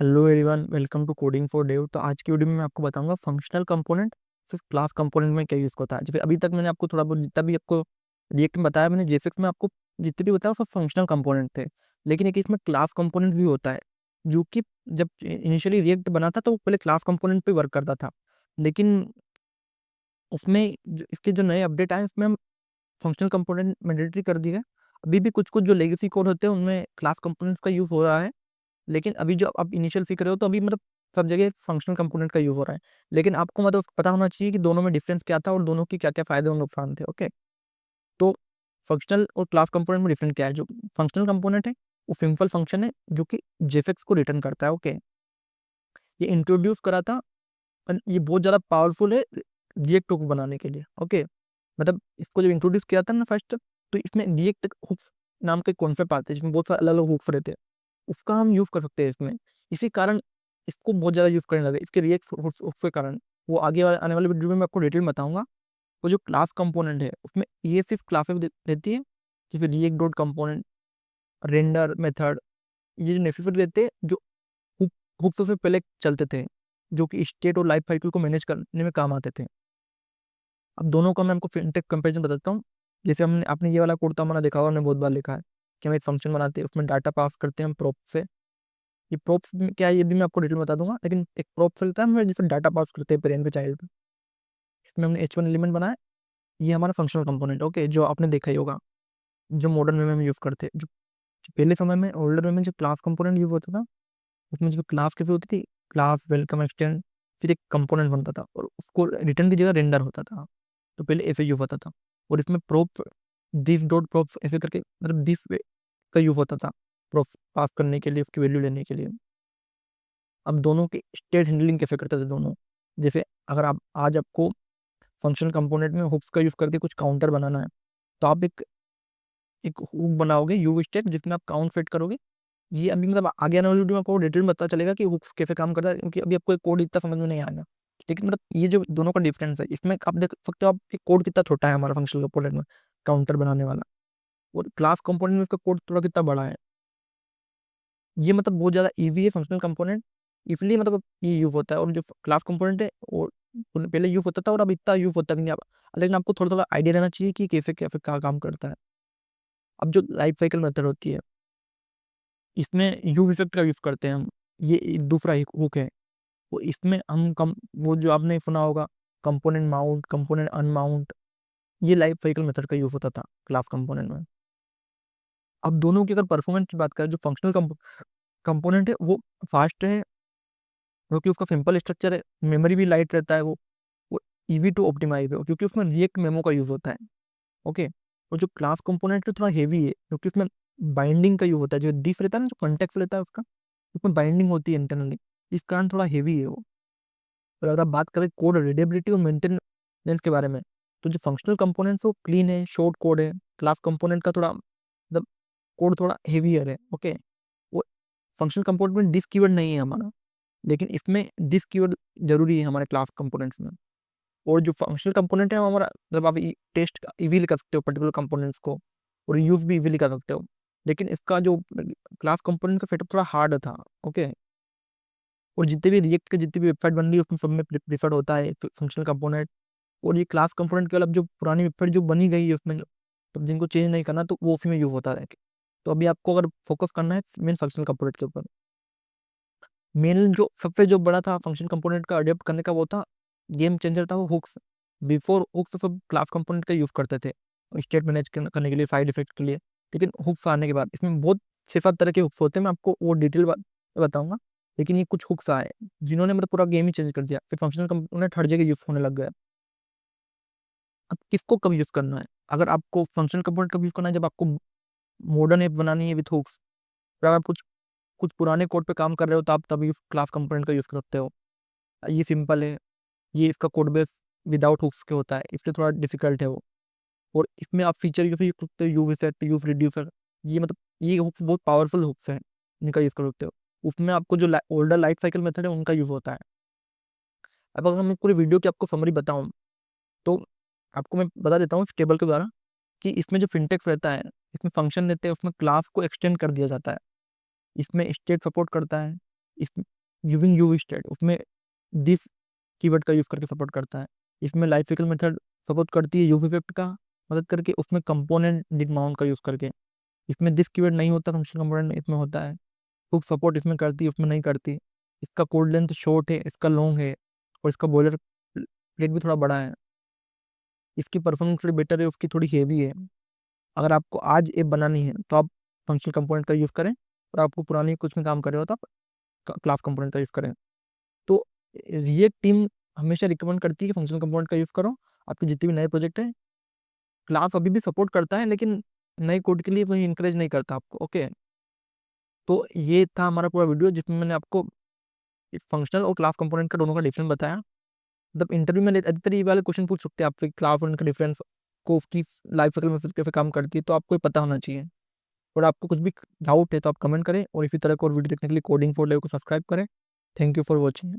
Hello everyone, welcome to coding for dev. तो आज की वीडियो में मैं आपको बताऊंगा फंक्शनल कंपोनेंट सिर्फ क्लास कंपोनेंट में क्या यूज़ होता है। जैसे अभी तक मैंने आपको थोड़ा बहुत जितना भी आपको रिएक्ट में बताया, मैंने जेएसएक्स में आपको जितने भी बताया सब फंक्शनल कंपोनेंट थे। लेकिन एक इसमें क्लास कंपोनेंट भी होता है, जो कि जब इनिशियली रिएक्ट बना था तो वो पहले क्लास कंपोनेंट पे वर्क करता था। लेकिन उसमें इसके जो नए अपडेट आए उसमें हम फंक्शनल कंपोनेंट मैंडेटरी कर दिया है। अभी भी कुछ कुछ जो लेगेसी कोड होते हैं उनमें क्लास कंपोनेंट्स का यूज़ हो रहा है। लेकिन अभी जो आप इनिशियल सीख रहे हो तो अभी मतलब सब जगह फंक्शनल कंपोनेंट का यूज हो रहा है। लेकिन आपको मतलब पता होना चाहिए कि दोनों में डिफरेंस क्या था और दोनों की क्या क्या फायदे और नुकसान थे। ओके, तो फंक्शनल और क्लास कंपोनेंट में डिफरेंस क्या है। जो फंक्शनल कंपोनेंट है वो सिंपल फंक्शन है जो कि जेफेक्स को रिटर्न करता है। ओके, ये इंट्रोड्यूस करा था और ये बहुत ज़्यादा पावरफुल है रिएक्ट हुक बनाने के लिए। ओके, मतलब इसको जब इंट्रोड्यूस किया था ना फर्स्ट, तो इसमें रिएक्ट हुक्स नाम के कॉन्सेप्ट आते हैं जिसमें बहुत सारे अलग अलग हुक्स रहते हैं। उसका हम यूज़ कर सकते हैं इसमें। इसी कारण इसको बहुत ज़्यादा यूज़ करने लगे, इसके रिएक्ट हुक्स के कारण। वो आगे आने वाले वीडियो में मैं आपको डिटेल बताऊंगा। वो जो क्लास कंपोनेंट है उसमें ये सिर्फ क्लासेस रहती है, जैसे react dot component, render method, ये जो नेसेसरी रहते हैं, जो हुक्स से पहले चलते थे, जो कि स्टेट और लाइफ साइकिल को मैनेज करने में काम आते थे। अब दोनों का मैं आपको फिनटेक कंपेरिजन बताता हूँ। जैसे हमने आपने ये वाला कोड तो हमारा देखा हुआ, हमने बहुत बार लिखा है कि हम एक फंक्शन बनाते हैं, उसमें डाटा पास करते हैं हम प्रोप से। ये प्रोप्स क्या है ये भी मैं आपको डिटेल बता दूंगा। लेकिन एक प्रोप चलता है हमें जिसमें डाटा पास करते हैं पेरेंट पे चाइल्ड पे। इसमें हमने H1 एलिमेंट बनाया, ये हमारा फंक्शनल कंपोनेंट। ओके, जो आपने देखा ही होगा, जो मॉडर्न वे में हम यूज़ करते हैं। जो पहले समय में ओल्डर वे में जो क्लास कंपोनेंट यूज होता था, उसमें जो क्लास कैसे होती थी, क्लास वेलकम एक्सटेंड, फिर एक कंपोनेंट बनता था और उसको रिटर्न की जगह रेंडर होता था। तो पहले ऐसे यूज होता था। और इसमें प्रोप दिस डॉट प्रोप ऐसे करके, मतलब दिस का यूज होता था प्रोप पास करने के लिए, उसकी वैल्यू लेने के लिए। अब दोनों के स्टेट हैंडलिंग कैसे करते थे दोनों। जैसे अगर आप आज आपको फंक्शनल कंपोनेंट में हुक्स का यूज करके कुछ काउंटर बनाना है, तो आप एक एक हुक बनाओगे यू स्टेट जिसमें आप काउंट सेट करोगे। ये अभी मतलब आगे आने वाली वीडियो में आपको डिटेल में पता चलेगा कि हुक्स कैसे काम करता है, क्योंकि अभी आपको एक कोड इतना समझ में नहीं आएगा। लेकिन मतलब ये जो दोनों का डिफरेंस है, इसमें आप देख सकते हो आप कोड कितना छोटा है हमारा फंक्शनल कंपोनेंट में काउंटर बनाने वाला, और क्लास कंपोनेंट में उसका कोड थोड़ा कितना बड़ा है। ये मतलब बहुत ज़्यादा ईजी है फंक्शनल कंपोनेंट, इसलिए मतलब ये यूज होता है। और जो क्लास कंपोनेंट है वो पहले यूज होता था और अब इतना यूज होता भी नहीं। लेकिन आपको थोड़ा थोड़ा आइडिया रहना चाहिए कि कैसे कैसे क्या काम करता है। अब जो लाइफ साइकिल मेथड होती है, इसमें यू इफेक्ट का यूज करते हैं हम। ये एक दूसरा हुक है। वो इसमें हम कम, वो जो आपने सुना होगा कंपोनेंट माउंट, कंपोनेंट अनमाउंट, ये लाइफ साइकिल मेथड का यूज होता था क्लास कंपोनेंट में। अब दोनों की अगर परफॉर्मेंस की बात करें, जो फंक्शनल कंपोनेंट है वो फास्ट है क्योंकि उसका सिंपल स्ट्रक्चर है, मेमोरी भी लाइट रहता है। वो इजी टू ऑप्टिमाइज है क्योंकि उसमें रिएक्ट मेमो का यूज होता है। ओके, और जो क्लास कंपोनेंट है थोड़ा हेवी है क्योंकि उसमें बाइंडिंग का यूज होता है। जो दिस रहता है ना, जो कॉन्टेक्स्ट रहता है उसका, उसमें बाइंडिंग होती है इंटरनली, इस कारण थोड़ा हेवी है वो। और अगर आप बात करें कोड रीडेबिलिटी और मेंटेनेंस के बारे में, तो जो फंक्शनल कंपोनेंट्स वो क्लीन है, शॉर्ट कोड है। क्लास कंपोनेंट का थोड़ा मतलब कोड थोड़ा हेवियर है। ओके, वो फंक्शनल कंपोनेंट में दिस कीवर्ड नहीं है हमारा, लेकिन इसमें दिस कीवर्ड जरूरी है हमारे क्लास कंपोनेंट्स में। और जो फंक्शनल कंपोनेंट है वो हमारा मतलब आप टेस्ट इजीली कर सकते हो पर्टिकुलर कंपोनेंट्स को, और यूज भी इजीली कर सकते हो। लेकिन इसका जो क्लास कंपोनेंट का सेटअप थोड़ा हार्ड था। ओके, और जितने भी रिएक्ट के जितनी भी वेबसाइट बन रही है उसमें सब में प्रीफर्ड होता है फंक्शनल कंपोनेंट। और ये क्लास कंपोनेंट के अलावा जो पुरानी वेबसाइट जो बनी गई है उसमें, तो जिनको चेंज नहीं करना तो वो उसी में यूज होता है। तो अभी आपको अगर फोकस करना है मेन फंक्शनल कंपोनेंट के ऊपर, मेन जो सबसे जो बड़ा था फंक्शन कंपोनेंट का अडेप्ट करने का वो था, गेम चेंजर था वो हुक्स। बिफोर हुक्स सब क्लास कंपोनेंट का यूज करते थे स्टेट मैनेज करने के लिए, साइड इफेक्ट के लिए। लेकिन हुक्स आने के बाद इसमें बहुत 6-7 तरह के हुक्स होते हैं, मैं आपको वो डिटेल बताऊंगा। लेकिन ये कुछ हुक्स आए जिन्होंने मतलब पूरा गेम ही चेंज कर दिया, फिर फंक्शनल कंपोनेंट हर जगह यूज होने लग गया। अब किसको कब यूज करना है, अगर आपको फंक्शनल कंपोनेंट कब यूज करना है, जब आपको मॉडर्न ऐप बनानी है विथ हुक्स। अगर आप कुछ कुछ पुराने कोड पे काम कर रहे हो तो आप तभी क्लास कंपोनेंट का यूज कर सकते हो। ये सिंपल है, ये इसका कोड बेस विदाउट हुक्स के होता है, इसलिए थोड़ा डिफिकल्ट है वो। और इसमें आप फीचर यूज कर सकते हो, यूव इफेक्ट, यूव रिड्यूसर। ये मतलब ये हुक्स बहुत पावरफुल हुक्स हैं, इनका यूज कर सकते हो। उसमें आपको जो ओल्डर लाइफ साइकिल मेथड है उनका यूज होता है। अब अगर मैं पूरी वीडियो की आपको समरी बताऊं, तो आपको मैं बता देता हूँ इस टेबल के द्वारा कि इसमें जो फिंटेक्स रहता है, इसमें फंक्शन रहते हैं, उसमें क्लास को एक्सटेंड कर दिया जाता है। इसमें स्टेट सपोर्ट करता है, इफ यूजिंग यूवी स्टेट, उसमें दिस कीवर्ड का यूज़ करके सपोर्ट करता है। इसमें लाइफ साइकिल मेथड सपोर्ट करती है यूवी इफेक्ट का मदद करके, उसमें कंपोनेंट डिड माउंट का यूज़ करके। इसमें दिस कीवर्ड नहीं होता फंक्शनल कंपोनेंट में, इसमें होता है। हुक सपोर्ट इसमें करती है, उसमें नहीं करती। इसका कोड लेंथ शॉर्ट है, इसका लॉन्ग है, और इसका बॉयलर प्लेट भी थोड़ा बड़ा है। इसकी परफॉर्मेंस थोड़ी बेटर है, उसकी थोड़ी हेवी है। अगर आपको आज ऐप बनानी है तो आप फंक्शनल कंपोनेंट का यूज़ करें, और आपको पुरानी कुछ में काम कर रहे हो तो आप क्लास कंपोनेंट का यूज़ करें। तो रिएक्ट टीम हमेशा रिकमेंड करती है कि फंक्शनल कंपोनेंट का यूज़ करो। आपके जितने भी नए प्रोजेक्ट हैं, क्लास अभी भी सपोर्ट करता है, लेकिन नए कोड के लिए कोई इंकरेज नहीं करता आपको। ओके, तो ये था हमारा पूरा वीडियो जिसमें मैंने आपको फंक्शनल और क्लास कंपोनेंट का दोनों का डिफरेंस बताया। मतलब इंटरव्यू में अधिकतर ये वाले क्वेश्चन पूछ सकते हैं आपसे, क्लास और उनका डिफरेंस को, उसकी लाइफ साइकिल में फिर कैसे काम करती है, तो आपको ये पता होना चाहिए। और आपको कुछ भी डाउट है तो आप कमेंट करें, और इसी तरह को और वीडियो देखने के लिए कोडिंग फॉर लाइव को सब्सक्राइब करें। Thank you for watching.